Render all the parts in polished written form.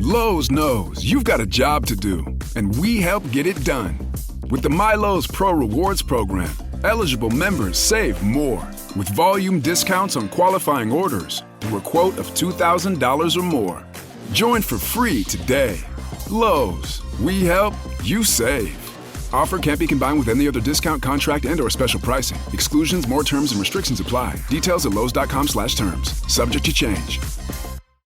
Lowe's knows you've got a job to do, and we help get it done. With the MyLowe's Pro Rewards program, eligible members save more with volume discounts on qualifying orders through a quote of $2,000 or more. Join for free today. Lowe's, we help, you save. Offer can't be combined with any other discount, contract, and/or special pricing. Exclusions, more terms, and restrictions apply. Details at lowes.com/terms. Subject to change.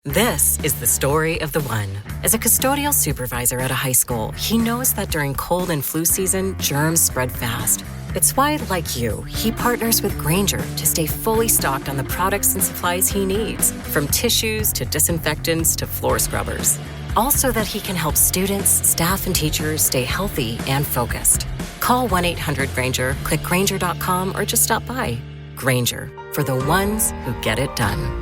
This is the story of the one. As a custodial supervisor at a high school, he knows that during cold and flu season, germs spread fast. It's why, like you, he partners with Grainger to stay fully stocked on the products and supplies he needs, from tissues to disinfectants to floor scrubbers. Also that he can help students, staff, and teachers stay healthy and focused. Call 1-800-GRAINGER, click Grainger.com, or just stop by. Grainger, for the ones who get it done.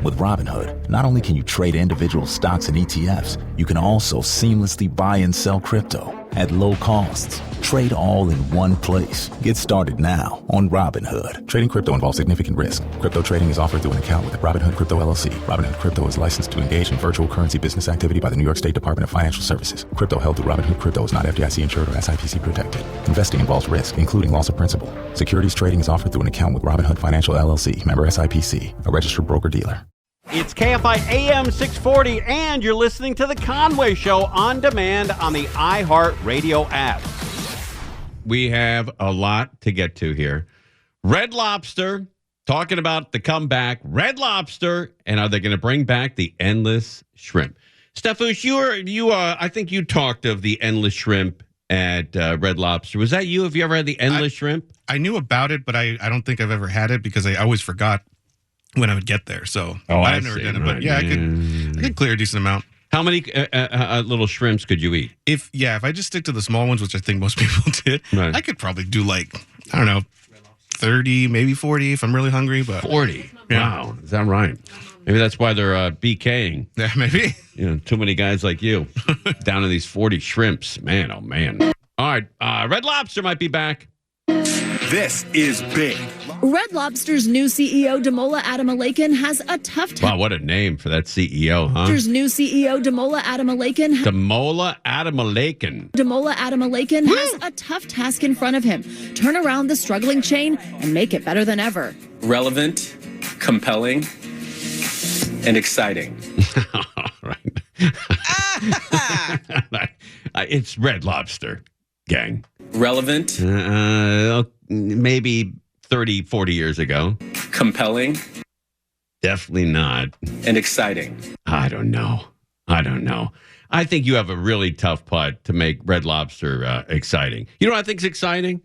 With Robinhood, not only can you trade individual stocks and ETFs, you can also seamlessly buy and sell crypto at low costs. Trade all in one place. Get started now on Robinhood. Trading crypto involves significant risk. Crypto trading is offered through an account with Robinhood Crypto LLC. Robinhood Crypto is licensed to engage in virtual currency business activity by the New York State Department of Financial Services. Crypto held through Robinhood Crypto is not FDIC insured or SIPC protected. Investing involves risk, including loss of principal. Securities trading is offered through an account with Robinhood Financial LLC, member SIPC, a registered broker-dealer. It's KFI AM 640, and you're listening to The Conway Show on demand on the iHeartRadio app. We have a lot to get to here. Red Lobster, talking about the comeback. Red Lobster, and are they going to bring back the endless shrimp? Stefus, I think you talked of the endless shrimp at Red Lobster. Was that you? Have you ever had the endless shrimp? I knew about it, but I don't think I've ever had it because I always forgot when I would get there. So I've never done it. But yeah, I could clear a decent amount. How many little shrimps could you eat? If I just stick to the small ones, which I think most people did, right, I could probably do 30, maybe 40 if I'm really hungry. But 40? Yeah. Wow. Is that right? Maybe that's why they're BKing. Yeah, maybe. Too many guys like you down to these 40 shrimps. Man, oh man. All right. Red Lobster might be back. This is big. Red Lobster's new CEO, Damola Adamalakan, has a tough time. Wow, what a name for that CEO, huh? Lobster's new CEO, Damola Adamalakan. Damola Adamalakan. Damola Adamalakan has a tough task in front of him. Turn around the struggling chain and make it better than ever. Relevant, compelling, and exciting. All right. It's Red Lobster, gang. Relevant. Maybe 30, 40 years ago. Compelling. Definitely not. And exciting. I don't know. I think you have a really tough putt to make Red Lobster exciting. You know what I think is exciting?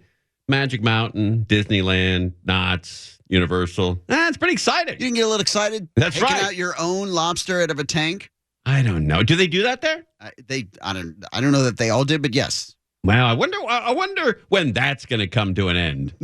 Magic Mountain, Disneyland, Knott's, Universal. It's pretty exciting. You can get a little excited? That's Taking right. out your own lobster out of a tank? I don't know. Do they do that there? I don't know that they all did, but yes. Well, I wonder when that's going to come to an end.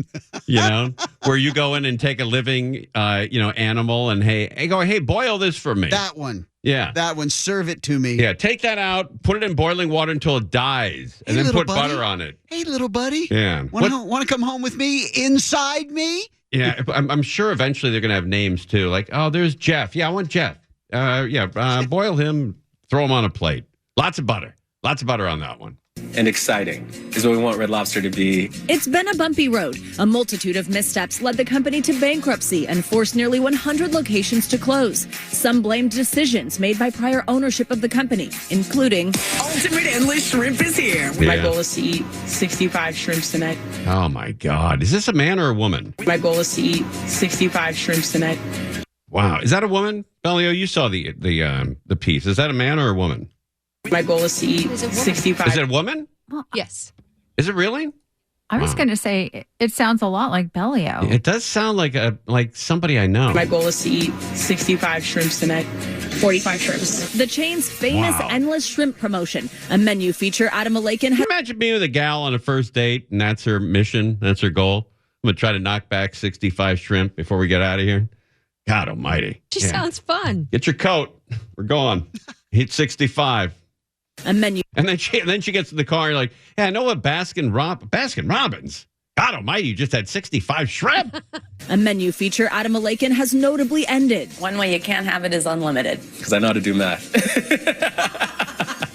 Where you go in and take a living, animal, and hey, boil this for me. That one. Yeah, that one. Serve it to me. Yeah, take that out, put it in boiling water until it dies, and then put butter on it. Hey, little buddy. Yeah, want to come home with me? Inside me? Yeah, I'm sure eventually they're going to have names too. Like, oh, there's Jeff. Yeah, I want Jeff. Boil him, throw him on a plate. Lots of butter on that one. And exciting is what we want Red Lobster to be. It's been a bumpy road. A multitude of missteps led the company to bankruptcy and forced nearly 100 locations to close. Some blamed decisions made by prior ownership of the company, including Ultimate Endless Shrimp is here. Yeah. My goal is to eat 65 shrimps tonight. Oh my God. Is this a man or a woman? My goal is to eat 65 shrimps tonight. Wow. Is that a woman? Bellio, you saw the piece. Is that a man or a woman? My goal is to eat 65. Is it a woman? Well, yes. Is it really? I was going to say it sounds a lot like Bellio. It does sound like somebody I know. My goal is to eat 65 shrimps tonight. 45 shrimps. The chain's famous endless shrimp promotion, a menu feature Adamalakan. Can you imagine being with a gal on a first date and that's her mission, that's her goal? I'm going to try to knock back 65 shrimp before we get out of here. God almighty. Just sounds fun. Get your coat. We're going. Hit 65. A menu. And then she gets in the car and you're like, yeah, I know what Baskin Robbins. God almighty, you just had 65 shrimp. A menu feature Adam Malakin has notably ended. One way you can't have it is unlimited. Because I know how to do math.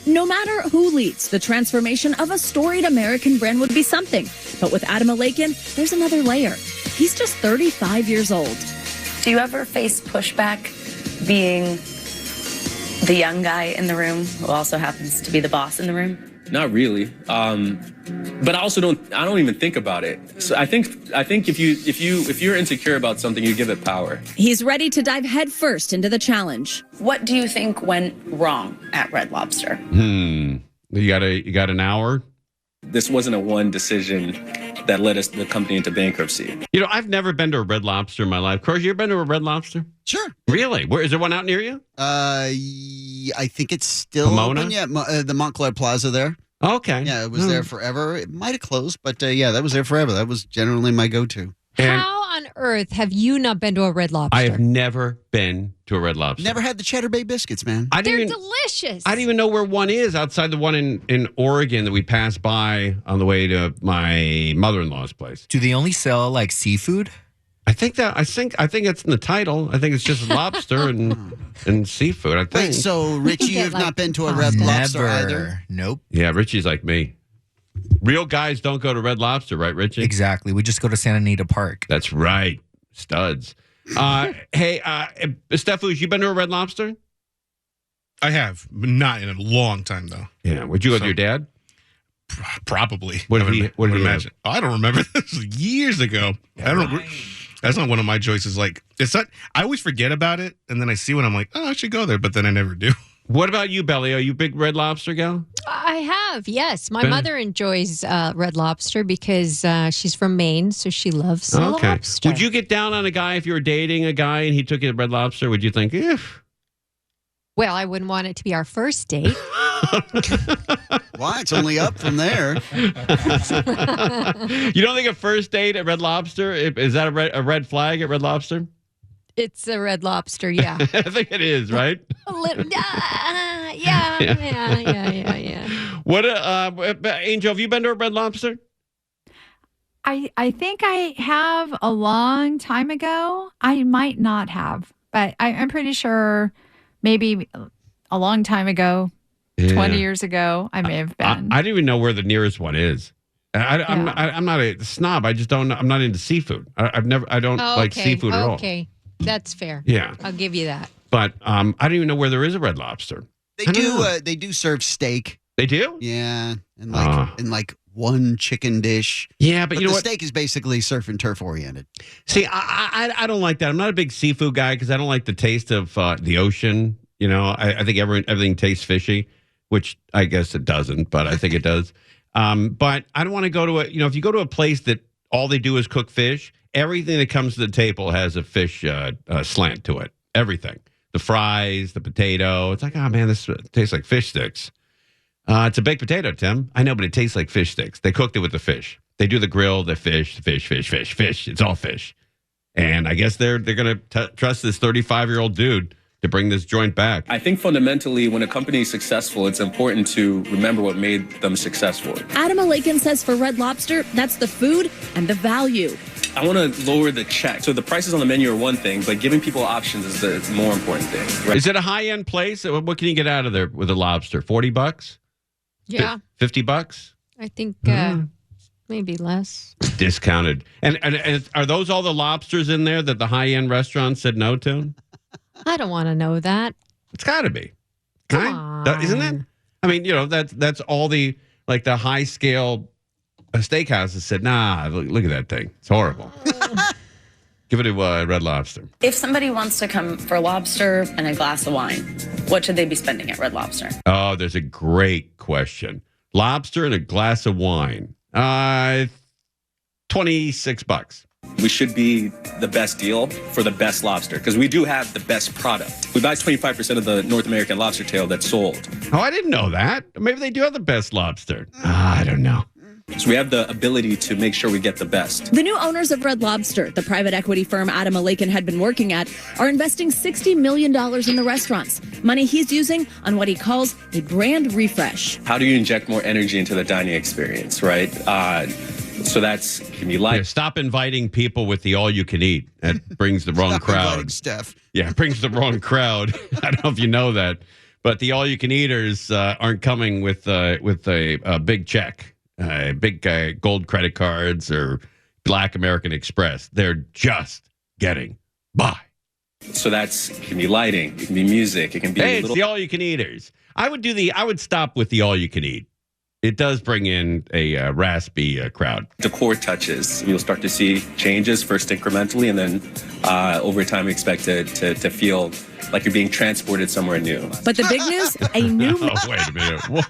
No matter who leads, the transformation of a storied American brand would be something. But with Adam Malakin, there's another layer. He's just 35 years old. Do you ever face pushback being the young guy in the room who also happens to be the boss in the room? Not really. But I don't even think about it. So I think if you're insecure about something, you give it power. He's ready to dive headfirst into the challenge. What do you think went wrong at Red Lobster? You got an hour? This wasn't a one decision that led the company into bankruptcy. I've never been to a Red Lobster in my life. Crows, you ever been to a Red Lobster? Sure. Really? Where is there one out near you? I think it's still Pomona? open. Yeah, the Montclair Plaza there. Okay. Yeah, it was there forever. It might have closed, but that was there forever. That was generally my go-to. How on earth have you not been to a Red Lobster? I have never been to a Red Lobster. Never had the Cheddar Bay biscuits, man. They're delicious. I didn't even know where one is outside the one in Oregon that we passed by on the way to my mother-in-law's place. Do they only sell like seafood? I think it's in the title. I think it's just lobster and seafood. I think. Wait, so Richie, you've not been to a Red Lobster either? Nope. Yeah, Richie's like me. Real guys don't go to Red Lobster, right, Richie? Exactly. We just go to Santa Anita Park. That's right. Studs. Hey, Steffus, you been to a Red Lobster? I have, but not in a long time though. Yeah. Would you go with your dad? Probably. What did he imagine? I don't remember. This was years ago. That's not one of my choices. Like, it's not. I always forget about it, and then I see when I'm like, oh, I should go there, but then I never do. What about you, Belly? Are you a big Red Lobster gal? I have, yes. My mother enjoys Red Lobster because she's from Maine, so she loves lobster. Would you get down on a guy if you were dating a guy and he took you to Red Lobster? Would you think, Well, I wouldn't want it to be our first date. Why? It's only up from there. You don't think a first date at Red Lobster, is that a red flag at Red Lobster? It's a Red Lobster, yeah. I think it is, right? Yeah. What, Angel, have you been to a Red Lobster? I think I have a long time ago. I might not have, but I'm pretty sure maybe a long time ago, 20 years ago, I may have been. I don't even know where the nearest one is. I'm not a snob. I just don't. I'm not into seafood. I don't like seafood at all. Okay, that's fair. Yeah, I'll give you that. But I don't even know where there is a Red Lobster. They do serve steak. They do? Yeah, and like one chicken dish. Yeah, but you know the what? steak is basically surf and turf oriented. See, I don't like that. I'm not a big seafood guy because I don't like the taste of the ocean. I think everything tastes fishy, which I guess it doesn't, but I think it does. But I don't want to go to if you go to a place that all they do is cook fish, everything that comes to the table has a fish slant to it. Everything. The fries, the potato. It's like, oh, man, this tastes like fish sticks. It's a baked potato, Tim. I know, but it tastes like fish sticks. They cooked it with the fish. They do the grill, the fish. It's all fish. And I guess they're going to trust this 35-year-old dude to bring this joint back. I think fundamentally, when a company is successful, it's important to remember what made them successful. Adam Malakin says for Red Lobster, that's the food and the value. I want to lower the check. So the prices on the menu are one thing, but giving people options is the more important thing. Right? Is it a high-end place? What can you get out of there with a lobster? $40? Yeah. $50? I think maybe less. Discounted. And are those all the lobsters in there that the high-end restaurant said no to? I don't want to know that. It's got to be. Come on. Isn't it? I mean, that's all the high-scale steakhouses said, nah, look at that thing. It's horrible. Give it to Red Lobster. If somebody wants to come for lobster and a glass of wine, what should they be spending at Red Lobster? Oh, there's a great question. Lobster and a glass of wine. $26. We should be the best deal for the best lobster because we do have the best product. We buy 25% of the North American lobster tail that's sold. Oh, I didn't know that. Maybe they do have the best lobster. I don't know. So we have the ability to make sure we get the best. The new owners of Red Lobster, the private equity firm Adam Malakin had been working at, are investing $60 million in the restaurants. Money he's using on what he calls a brand refresh. How do you inject more energy into the dining experience, right? So that's can be light. Yeah, stop inviting people with the all-you-can-eat. That brings the wrong crowd. Steph. Yeah, it brings the wrong crowd. I don't know if you know that, but the all-you-can-eaters aren't coming with a big check, big gold credit cards or Black American Express. They're just getting by. So that's can be lighting, it can be music, it can be It's the all-you-can-eaters. I would stop with the all-you-can-eat. It does bring in a raspy crowd. Decor touches. You'll start to see changes first incrementally, and then over time expect to feel like you're being transported somewhere new. But the big news, a new... Oh, wait a minute. What?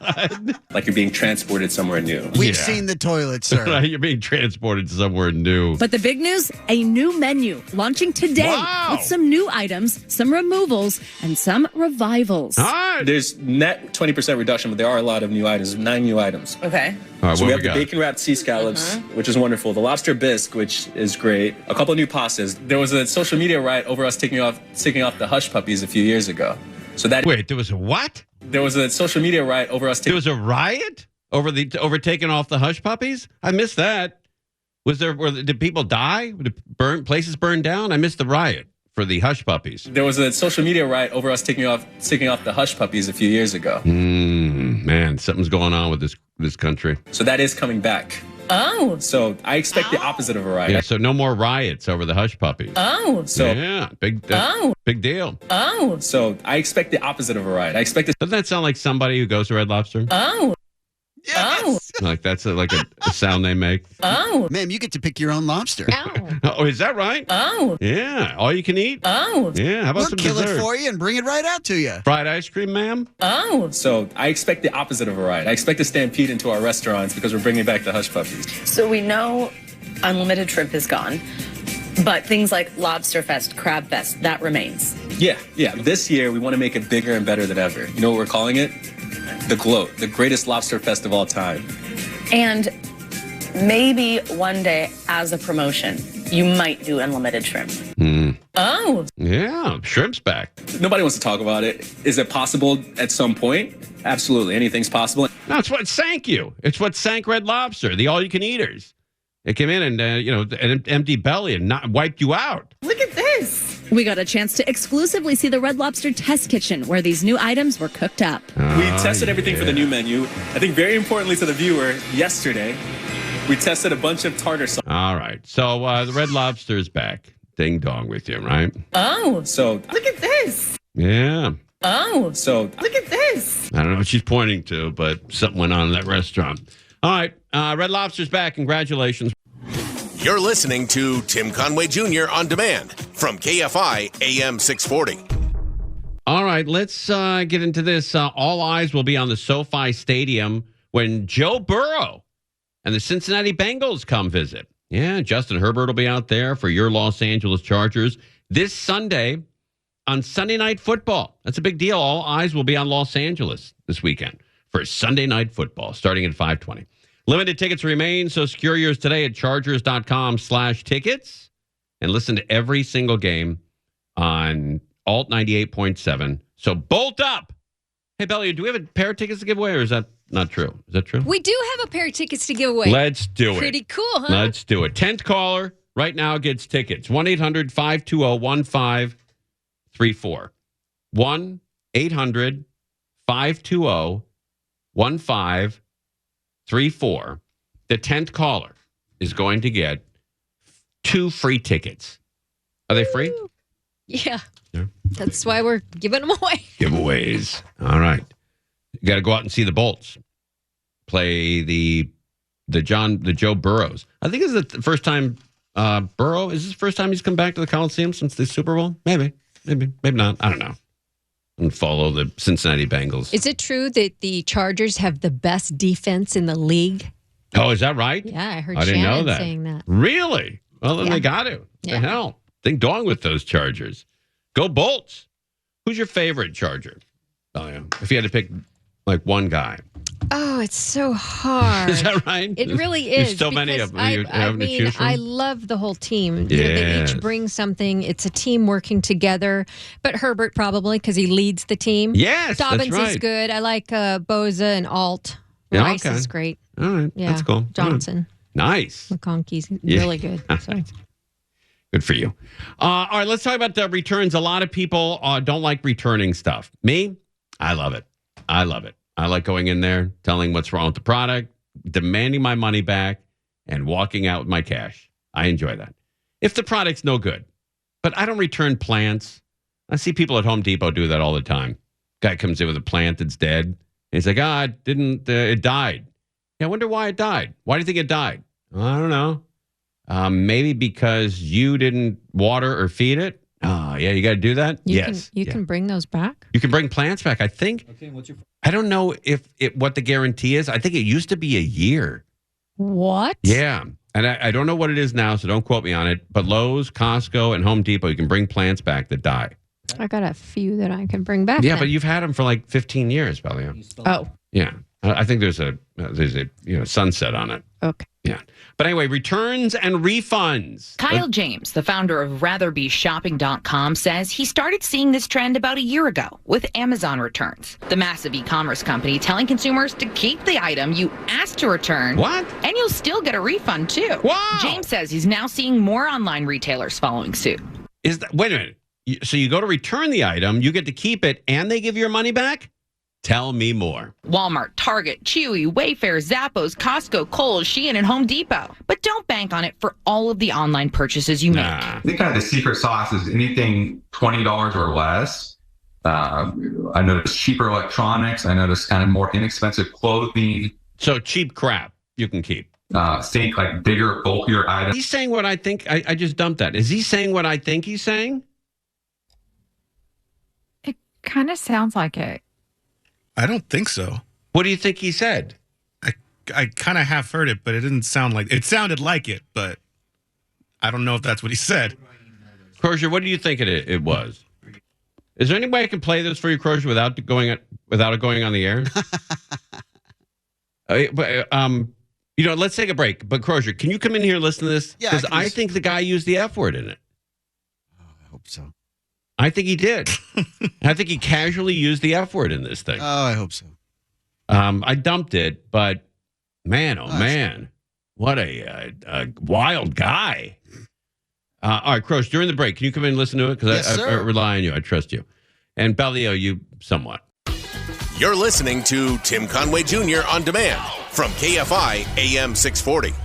Like you're being transported somewhere new. We've seen the toilet, sir. You're being transported somewhere new. But the big news, a new menu launching today with some new items, some removals, and some revivals. There's net 20% reduction, but there are a lot of new items, 9 new items. Okay. All right, So what we have we the got? bacon-wrapped sea scallops, which is wonderful. The lobster bisque, which is great. A couple of new pastas. There was a social media riot over us taking off the hush puppies a few years ago. So that Wait, there was a what? There was a social media riot over us. There was a riot over taking off the hush puppies? I missed that. Did people die? Did places burn down? I missed the riot for the hush puppies. There was a social media riot over us taking off the hush puppies a few years ago. Man, something's going on with this country. So that is coming back. Oh. So I expect the opposite of a riot. Yeah, so no more riots over the hush puppies. Oh. So yeah, big deal. Oh. So I expect the opposite of a riot. I expect it. Doesn't that sound like somebody who goes to Red Lobster? Oh. Yes. Like that's a sound they make. Oh. Ma'am, you get to pick your own lobster. Oh, is that right? Oh. Yeah, all you can eat. Oh. Yeah, how about We'll some kill dessert? it for you and bring it right out to you. Fried ice cream, ma'am? Oh. So I expect the opposite of a riot. I expect a stampede into our restaurants because we're bringing back the hush puppies. So we know unlimited shrimp is gone, but things like Lobster Fest, Crab Fest, that remains. Yeah. This year we want to make it bigger and better than ever. You know what we're calling it? The Gloat, the greatest lobster fest of all time. And maybe one day, as a promotion, you might do unlimited shrimp. Oh. Yeah, shrimp's back. Nobody wants to talk about it. Is it possible at some point? Absolutely. Anything's possible. No, it's what sank you. It's what sank Red Lobster, the all-you-can-eaters. It came in and, an empty belly and not wiped you out. Look at this. We got a chance to exclusively see the Red Lobster test kitchen where these new items were cooked up. We tested everything for the new menu. I think very importantly to the viewer, yesterday, we tested a bunch of tartar sauce. All right. So the Red Lobster is back. Ding dong with you, right? Oh. So Look at this. Yeah. Oh. So Look at this. I don't know what she's pointing to, but something went on in that restaurant. All right. Red Lobster's back. Congratulations. You're listening to Tim Conway Jr. on demand from KFI AM 640. All right, let's get into this. All eyes will be on the SoFi Stadium when Joe Burrow and the Cincinnati Bengals come visit. Yeah, Justin Herbert will be out there for your Los Angeles Chargers this Sunday on Sunday Night Football. That's a big deal. All eyes will be on Los Angeles this weekend for Sunday Night Football starting at 5:20. Limited tickets remain, so secure yours today at chargers.com/tickets and listen to every single game on Alt 98.7. So bolt up. Hey, Belly, do we have a pair of tickets to give away, or is that not true? Is that true? We do have a pair of tickets to give away. Let's do it. Pretty cool, huh? Let's do it. 10th caller right now gets tickets. 1-800-520-1534. 1-800-520-1534. The 10th caller is going to get 2 free tickets. Are they free? Yeah. Yeah. That's why we're giving them away. Giveaways. All right. You got to go out and see the Bolts play the Joe Burrows. I think this is the first time Burrow, is this the first time he's come back to the Coliseum since the Super Bowl? Maybe not. I don't know. And follow the Cincinnati Bengals. Is it true that the Chargers have the best defense in the league? Oh, is that right? Yeah, I heard didn't Shannon know that. saying that. Really? Well, then Yeah. they got to. What Yeah. the hell? Ding dong with those Chargers. Go Bolts. Who's your favorite Charger? Oh, yeah. If you had to pick like one guy. Oh, it's so hard. Is that right? It really There's is. so many because of them you're having to choose from? I love the whole team. You know, they Yes. each bring something. It's a team working together. But Herbert probably because he leads the team. Yes, that's Dobbins right. is good. I like Boza and Alt. Yeah, Rice okay. is great. All right. Yeah, That's cool. Johnson. Nice. McConkey's Yeah. really good. So. Good for you. All right, let's talk about returns. A lot of people don't like returning stuff. Me, I love it. I like going in there, telling what's wrong with the product, demanding my money back, and walking out with my cash. I enjoy that. If the product's no good. But I don't return plants. I see people at Home Depot do that all the time. Guy comes in with a plant that's dead. And he's like, it died. Yeah, I wonder why it died. Why do you think it died? I don't know. Maybe because you didn't water or feed it. Oh, yeah, you got to do that? You can bring those back? You can bring plants back, I think. Okay, what's your... I don't know what the guarantee is. I think it used to be a year. What? Yeah. And I don't know what it is now, so don't quote me on it. But Lowe's, Costco, and Home Depot, you can bring plants back that die. I got a few that I can bring back. Yeah, then. but you've had them for like 15 years, Belia. Oh. Yeah. I think there's a sunset on it. Okay. Yeah. But anyway, returns and refunds. Kyle James, the founder of RatherBeShopping.com, says he started seeing this trend about a year ago with Amazon returns, the massive e-commerce company telling consumers to keep the item you asked to return. What? And you'll still get a refund, too. Wow. James says he's now seeing more online retailers following suit. Wait a minute. So you go to return the item, you get to keep it, and they give you your money back? Tell me more. Walmart, Target, Chewy, Wayfair, Zappos, Costco, Kohl's, Shein, and Home Depot. But don't bank on it for all of the online purchases you make. I think kind of the secret sauce is anything $20 or less. I noticed cheaper electronics. I noticed kind of more inexpensive clothing. So cheap crap you can keep. Think like bigger, bulkier items. He's saying what I think. I just dumped that. Is he saying what I think he's saying? It kind of sounds like it. I don't think so. What do you think he said? I kind of half heard it, but it didn't sound like it. Sounded like it, but I don't know if that's what he said. Crozier, what do you think it was? Is there any way I can play this for you, Crozier, without it going on the air? Let's take a break. But Crozier, can you come in here and listen to this? Yeah, because I think the guy used the F word in it. I hope so. I think he did. I think he casually used the F word in this thing. Oh, I hope so. I dumped it, but man, man, what a wild guy. All right, Croce, during the break, can you come in and listen to it? Because Yes, I rely on you. I trust you. And Bellio, you somewhat. You're listening to Tim Conway Jr. On Demand from KFI AM 640.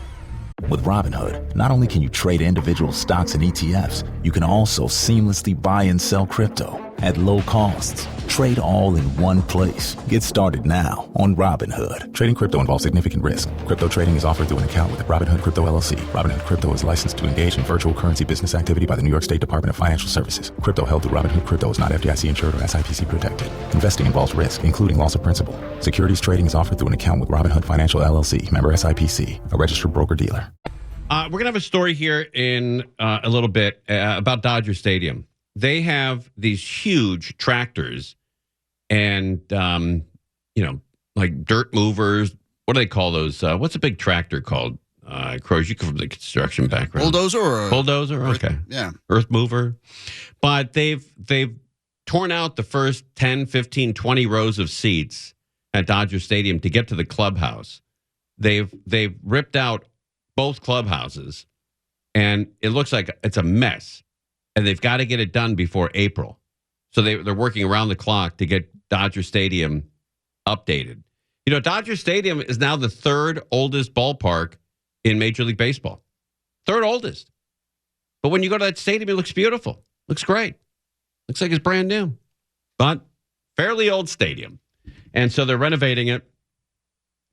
With Robinhood, not only can you trade individual stocks and ETFs, you can also seamlessly buy and sell crypto at low costs. Trade all in one place. Get started now on Robinhood. Trading crypto involves significant risk. Crypto trading is offered through an account with Robinhood Crypto LLC. Robinhood Crypto is licensed to engage in virtual currency business activity by the New York State Department of Financial Services. Crypto held through Robinhood Crypto is not FDIC insured or SIPC protected. Investing involves risk, including loss of principal. Securities trading is offered through an account with Robinhood Financial LLC, member SIPC, a registered broker-dealer. We're going to have a story here in a little bit about Dodger Stadium. They have these huge tractors and, like dirt movers. What do they call those? What's a big tractor called? Crows, you come from the construction background. Bulldozer? Bulldozer? Okay. Yeah. Earth mover. But they've torn out the first 10, 15, 20 rows of seats at Dodger Stadium to get to the clubhouse. They've ripped out both clubhouses, and it looks like it's a mess. And they've got to get it done before April. So they're working around the clock to get Dodger Stadium updated. You know, Dodger Stadium is now the third oldest ballpark in Major League Baseball. Third oldest. But when you go to that stadium, it looks beautiful. Looks great. Looks like it's brand new. But fairly old stadium. And so they're renovating it.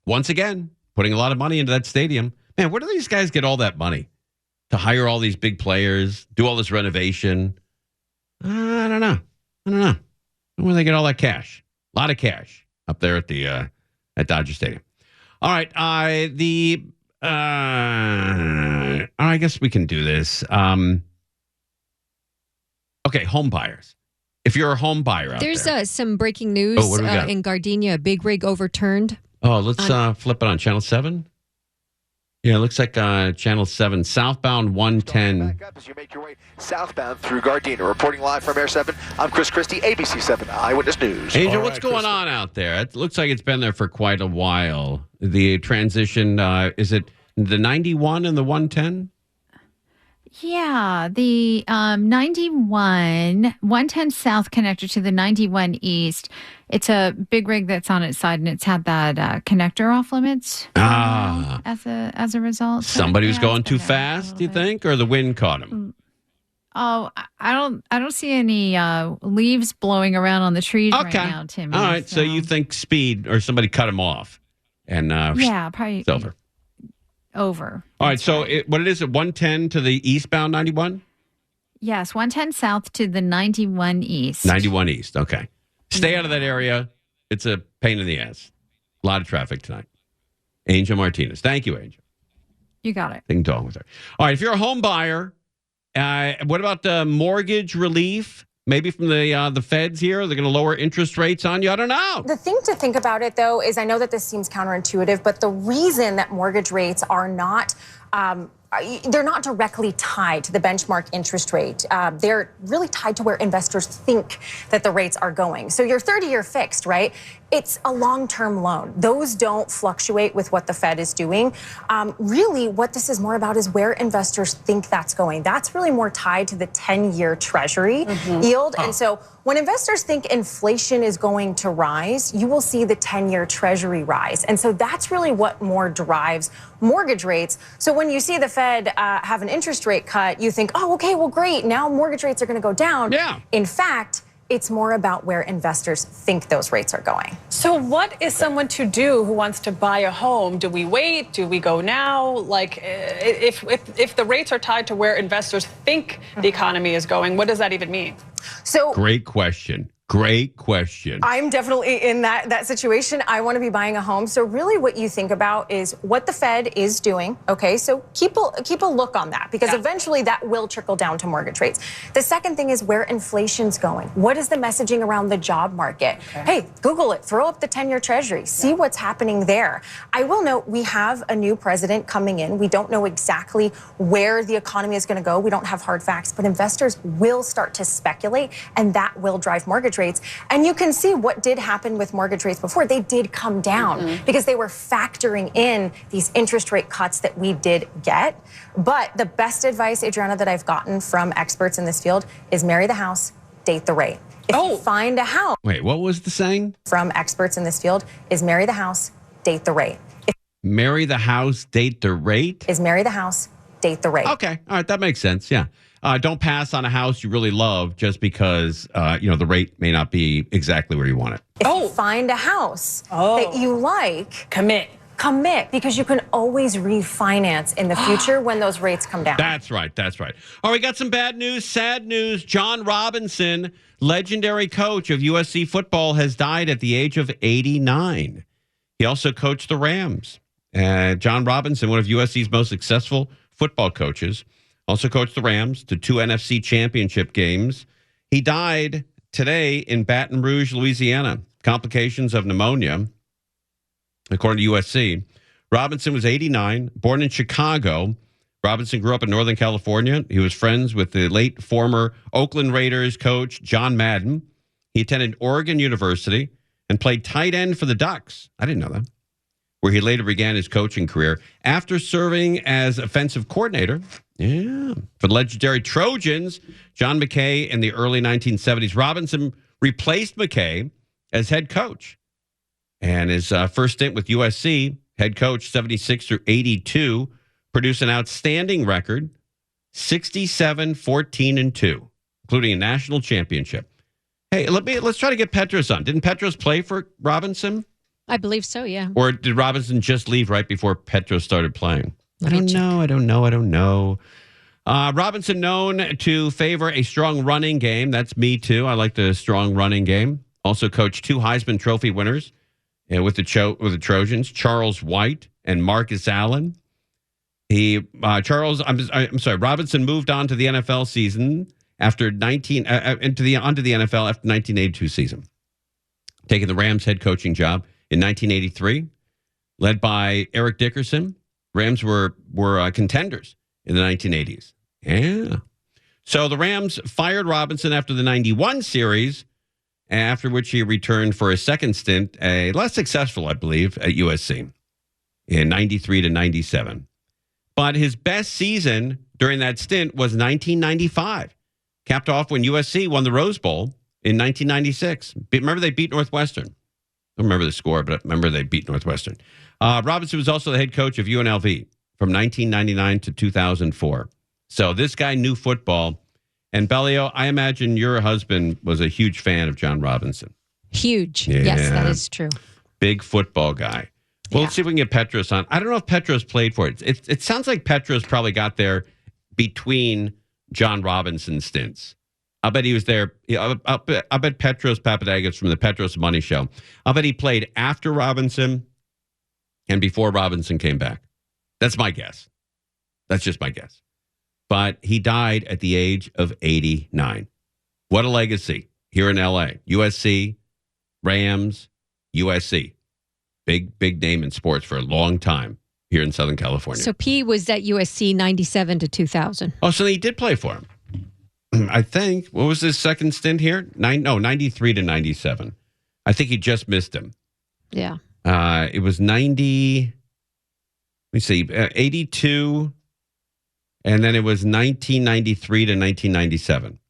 Once again, putting a lot of money into that stadium. Man, where do these guys get all that money to hire all these big players, do all this renovation? I don't know. Where do they get all that cash? A lot of cash up there at the at Dodger Stadium. All right, I guess we can do this. Okay, home buyers. If you're a home buyer out There's there. some breaking news what do we got? in Gardenia. A big rig overturned. Oh, let's flip it on Channel 7. Yeah, it looks like Channel 7, southbound 110. Back up as you make your way southbound through Gardena. Reporting live from Air 7, I'm Chris Christie, ABC 7 Eyewitness News. Angel, what's going on out there? It looks like it's been there for quite a while. The transition, is it The 91 and the 110? Yeah, the 110 South connector to the 91 East. It's a big rig that's on its side, and it's had that connector off limits as a result. Somebody was going too fast, do you think, or the wind caught him? Oh, I don't see any leaves blowing around on the trees right now, Timmy. All right, so you think speed or somebody cut him off, and yeah, probably it's over. Over. All right, so what it is at 110 to the eastbound 91? Yes, 110 South to the 91 East. 91 East, okay. Stay out of that area. It's a pain in the ass. A lot of traffic tonight. Angel Martinez. Thank you, Angel. You got it. Ding dong with her. All right, if you're a home buyer, what about mortgage relief? Maybe from the feds here, they're going to lower interest rates on you. I don't know. The thing to think about it, though, is I know that this seems counterintuitive, but the reason that mortgage rates are not they're not directly tied to the benchmark interest rate. They're really tied to where investors think that the rates are going. So your 30-year fixed, right? It's a long-term loan. Those don't fluctuate with what the Fed is doing. Really, what this is more about is where investors think that's going. That's really more tied to the 10-year Treasury yield. And so when investors think inflation is going to rise, you will see the 10-year Treasury rise. And so that's really what more drives mortgage rates. So when you see the Fed have an interest rate cut, you think, oh, okay, well, great. Now mortgage rates are going to go down. Yeah. In fact, it's more about where investors think those rates are going. So what is someone to do who wants to buy a home? Do we wait? Do we go now? Like, if the rates are tied to where investors think the economy is going, what does that even mean? So great question. Great question. I'm definitely in that situation. I want to be buying a home. So really what you think about is what the Fed is doing. Okay, so keep a look on that because eventually that will trickle down to mortgage rates. The second thing is where inflation's going. What is the messaging around the job market? Hey, Google it, throw up the 10-year Treasury, see what's happening there. I will note we have a new president coming in. We don't know exactly where the economy is going to go. We don't have hard facts, but investors will start to speculate and that will drive mortgage rates. And you can see what did happen with mortgage rates before. They did come down because they were factoring in these interest rate cuts that we did get. But the best advice, Adriana, that I've gotten from experts in this field is marry the house, date the rate. If you find a house. Wait, what was the saying? From experts in this field is marry the house, date the rate. Marry the house, date the rate? Is marry the house, date the rate. Okay, all right, that makes sense, yeah. Don't pass on a house you really love just because, the rate may not be exactly where you want it. If you find a house that you like, commit, because you can always refinance in the future when those rates come down. That's right. All right, we got some bad news, sad news. John Robinson, legendary coach of USC football, has died at the age of 89. He also coached the Rams. John Robinson, one of USC's most successful football coaches, also coached the Rams to 2 NFC championship games. He died today in Baton Rouge, Louisiana. Complications of pneumonia, according to USC. Robinson was 89, born in Chicago. Robinson grew up in Northern California. He was friends with the late former Oakland Raiders coach John Madden. He attended Oregon University and played tight end for the Ducks. I didn't know that. Where he later began his coaching career after serving as offensive coordinator. Yeah. For the legendary Trojans, John McKay in the early 1970s. Robinson replaced McKay as head coach. And his first stint with USC, head coach 76 through 82, produced an outstanding record, 67-14-2, including a national championship. Hey, let's try to get Petros on. Didn't Petros play for Robinson? I believe so, yeah. Or did Robinson just leave right before Petros started playing? I don't know. Robinson known to favor a strong running game. That's me too. I like the strong running game. Also coached 2 Heisman Trophy winners with the Trojans, Charles White and Marcus Allen. Robinson moved on to the NFL season after onto the NFL after 1982 season, taking the Rams head coaching job in 1983, led by Eric Dickerson. Rams were contenders in the 1980s. Yeah. So the Rams fired Robinson after the 91 series, after which he returned for a second stint, a less successful, I believe, at USC in 93 to 97. But his best season during that stint was 1995. Capped off when USC won the Rose Bowl in 1996. Remember they beat Northwestern. I don't remember the score, but remember they beat Northwestern. Robinson was also the head coach of UNLV from 1999 to 2004. So this guy knew football. And Bellio, I imagine your husband was a huge fan of John Robinson. Huge. Yeah. Yes, that is true. Big football guy. Well, let's see if we can get Petros on. I don't know if Petros played for it. It sounds like Petros probably got there between John Robinson's stints. I bet he was there. I bet Petros Papadakis from the Petros Money Show. I bet he played after Robinson and before Robinson came back. That's my guess. That's just my guess. But he died at the age of 89. What a legacy here in L.A. USC, Rams, USC. Big name in sports for a long time here in Southern California. So P was at USC 97 to 2000. Oh, so he did play for him. I think. What was his second stint here? 93 to 97. I think he just missed him. Yeah. It was 90. Let me see. 82. And then it was 1993 to 1997.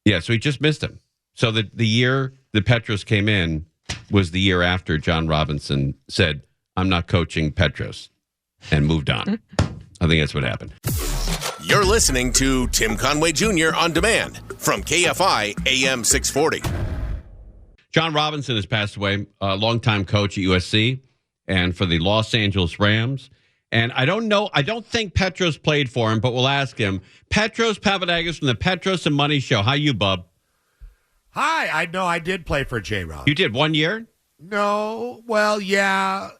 Yeah, so he just missed him. So the year that Petros came in was the year after John Robinson said, I'm not coaching Petros, and moved on. I think that's what happened. You're listening to Tim Conway Jr. on demand from KFI AM 640. John Robinson has passed away, a longtime coach at USC and for the Los Angeles Rams. And I don't think Petros played for him, but we'll ask him. Petros Papadakis from the Petros and Money Show. How you, bub? Hi, I know I did play for J-Rob. You did 1 year? No, well, yeah.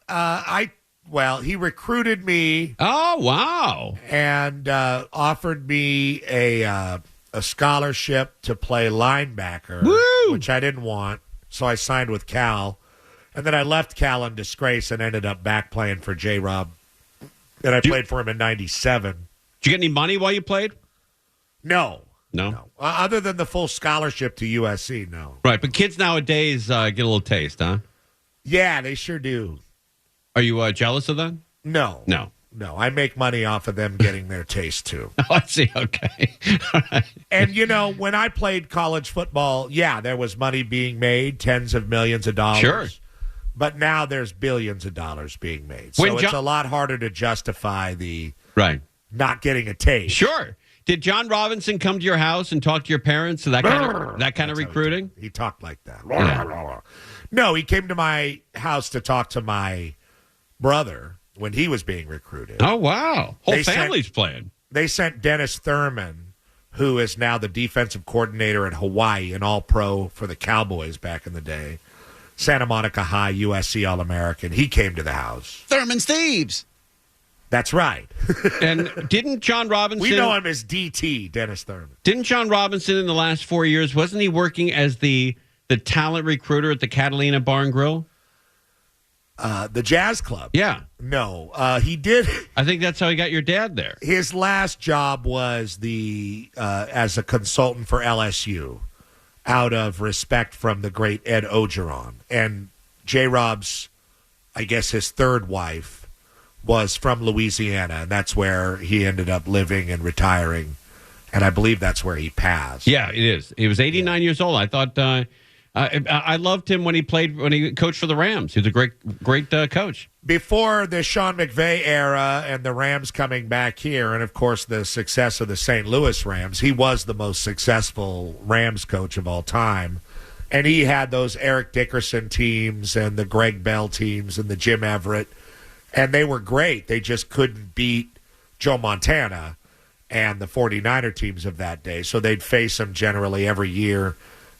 He recruited me. Oh, wow. And offered me a scholarship to play linebacker, which I didn't want. So I signed with Cal. And then I left Cal in disgrace and ended up back playing for J-Rob. And I played for him in 97. Did you get any money while you played? No. No? Other than the full scholarship to USC, no. Right, but kids nowadays get a little taste, huh? Yeah, they sure do. Are you jealous of that? No. No. No, I make money off of them getting their taste, too. Oh, I see. Okay. All right. And, when I played college football, yeah, there was money being made, tens of millions of dollars. Sure. But now there's billions of dollars being made. So it's a lot harder to justify the not getting a taste. Sure. Did John Robinson come to your house and talk to your parents? So that kind of recruiting? He talked like that. Yeah. No, he came to my house to talk to my brother when he was being recruited. Oh, wow. Whole family's playing. They sent Dennis Thurman, who is now the defensive coordinator at Hawaii, an all-pro for the Cowboys back in the day. Santa Monica High, USC All-American. He came to the house. Thurman's Thieves. That's right. And didn't John Robinson... We know him as DT, Dennis Thurman. Didn't John Robinson in the last 4 years, wasn't he working as the talent recruiter at the Catalina Bar and Grill? The Jazz Club? Yeah. No, he did... I think that's how he got your dad there. His last job was as a consultant for LSU, out of respect from the great Ed Ogeron. And J-Rob's, I guess his third wife, was from Louisiana, and that's where he ended up living and retiring. And I believe that's where he passed. Yeah, it is. He was 89 years old. I thought I loved him when he coached for the Rams. He was a great coach. Before the Sean McVay era and the Rams coming back here, and of course the success of the St. Louis Rams, he was the most successful Rams coach of all time. And he had those Eric Dickerson teams and the Greg Bell teams and the Jim Everett. And they were great. They just couldn't beat Joe Montana and the 49er teams of that day. So they'd face them generally every year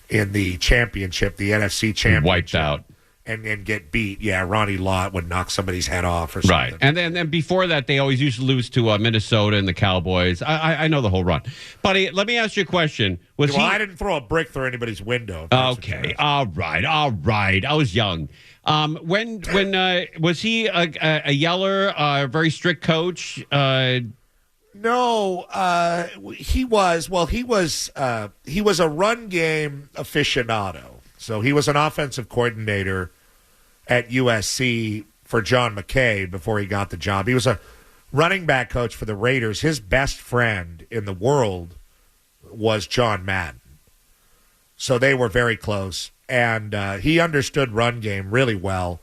in the championship, the NFC championship. Wiped out. And get beat. Yeah, Ronnie Lott would knock somebody's head off or something. Right. And then before that, they always used to lose to Minnesota and the Cowboys. I know the whole run. Buddy, let me ask you a question. I didn't throw a brick through anybody's window. Okay. All right. I was young. When was he a yeller, a very strict coach? No, he was. Well, he was a run game aficionado. So he was an offensive coordinator at USC for John McKay before he got the job. He was a running back coach for the Raiders, his best friend in the world was John Madden. So they were very close. And he understood run game really well.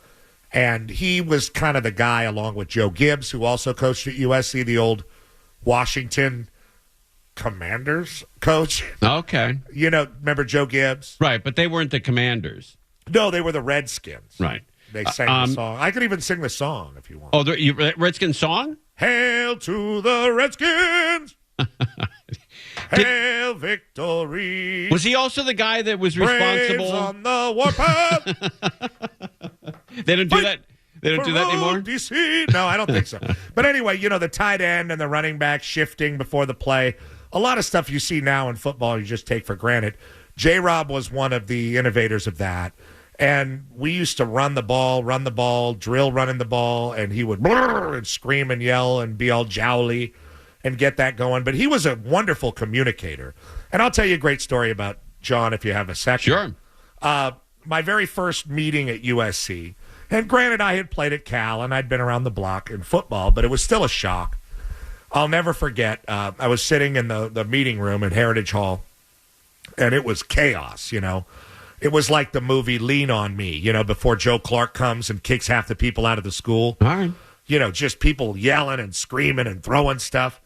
And he was kind of the guy, along with Joe Gibbs, who also coached at USC, the old Washington Commanders coach. Okay. You know, remember Joe Gibbs? Right, but they weren't the Commanders. No, they were the Redskins. Right. They sang the song. I could even sing the song if you want. Oh, the Redskins song? Hail to the Redskins! Hail victory! Was he also the guy that was responsible? Braves on the warpath! They don't do that. They don't do that anymore? DC. No, I don't think so. But anyway, you know, the tight end and the running back shifting before the play. A lot of stuff you see now in football you just take for granted. J-Rob was one of the innovators of that. And we used to run the ball, drill running the ball, and he would and scream and yell and be all jowly and get that going. But he was a wonderful communicator. And I'll tell you a great story about John if you have a second. Sure. My very first meeting at USC, and granted I had played at Cal and I'd been around the block in football, but it was still a shock. I'll never forget, I was sitting in the meeting room at Heritage Hall, and it was chaos, you know. It was like the movie Lean on Me, you know, before Joe Clark comes and kicks half the people out of the school. All right. You know, just people yelling and screaming and throwing stuff.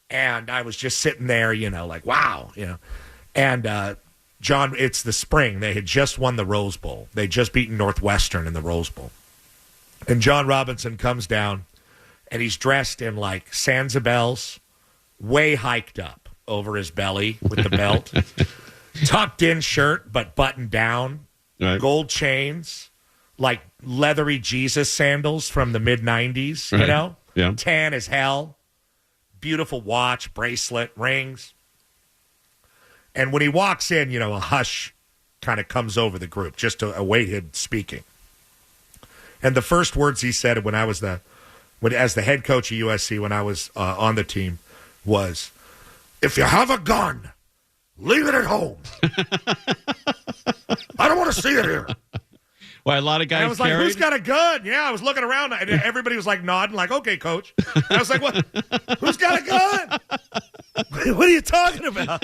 And I was just sitting there, you know, like, wow, you know. And John, it's the spring. They had just won the Rose Bowl. They'd just beaten Northwestern in the Rose Bowl. And John Robinson comes down, and he's dressed in, like, Sanzabels, way hiked up over his belly with the belt. Tucked in shirt, but buttoned down. Right. Gold chains, like leathery Jesus sandals from the mid-'90s, Right. you know? Yeah. Tan as hell. Beautiful watch, bracelet, rings. And when he walks in, you know, a hush kind of comes over the group just to await him speaking. And the first words he said when I was as the head coach of USC, when I was on the team, was, "If you have a gun, leave it at home. I don't want to see it here." Why, a lot of guys And I was like, carried? "Who's got a gun?" Yeah, I was looking around, and everybody was like nodding, like, "Okay, coach." And I was like, "What? Who's got a gun? What are you talking about?"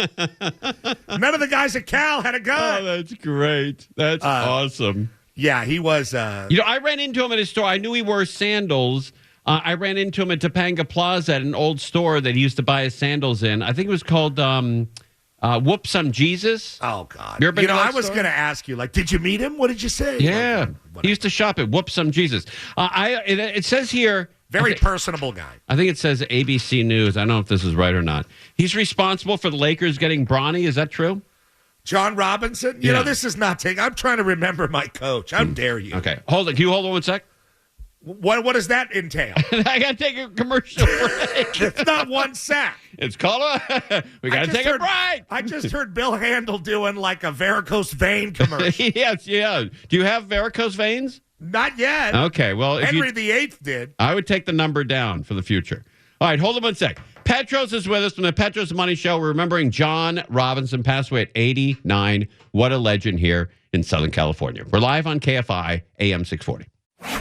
None of the guys at Cal had a gun. Oh, that's great. That's awesome. Yeah, he was. You know, I ran into him at his store. I knew he wore sandals. I ran into him at Topanga Plaza at an old store that he used to buy his sandals in. I think it was called Whoops on Jesus. Oh, God. You ever been You to know, that I was store? going to ask you, like, did you meet him? What did you say? Yeah. He used to shop at Whoops on Jesus. It says here. Very personable guy. I think it says ABC News. I don't know if this is right or not. He's responsible for the Lakers getting brawny. Is that true? John Robinson? You know, this is not taking. I'm trying to remember my coach. How dare you? Okay. Hold it. Can you hold on 1 sec? What does that entail? I got to take a commercial break. It's not 1 sec. It's called we got to take a break. I just heard Bill Handel doing like a varicose vein commercial. Yes, yeah. Do you have varicose veins? Not yet. Okay, well, if Henry VIII did. I would take the number down for the future. All right, hold on 1 sec. Petros is with us from the Petros Money Show. We're remembering John Robinson, passed away at 89. What a legend here in Southern California. We're live on KFI, AM 640.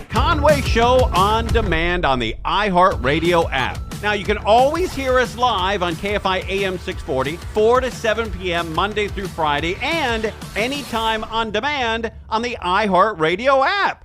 Conway Show on demand on the iHeartRadio app. Now, you can always hear us live on KFI AM 640, 4 to 7 p.m. Monday through Friday, and anytime on demand on the iHeartRadio app.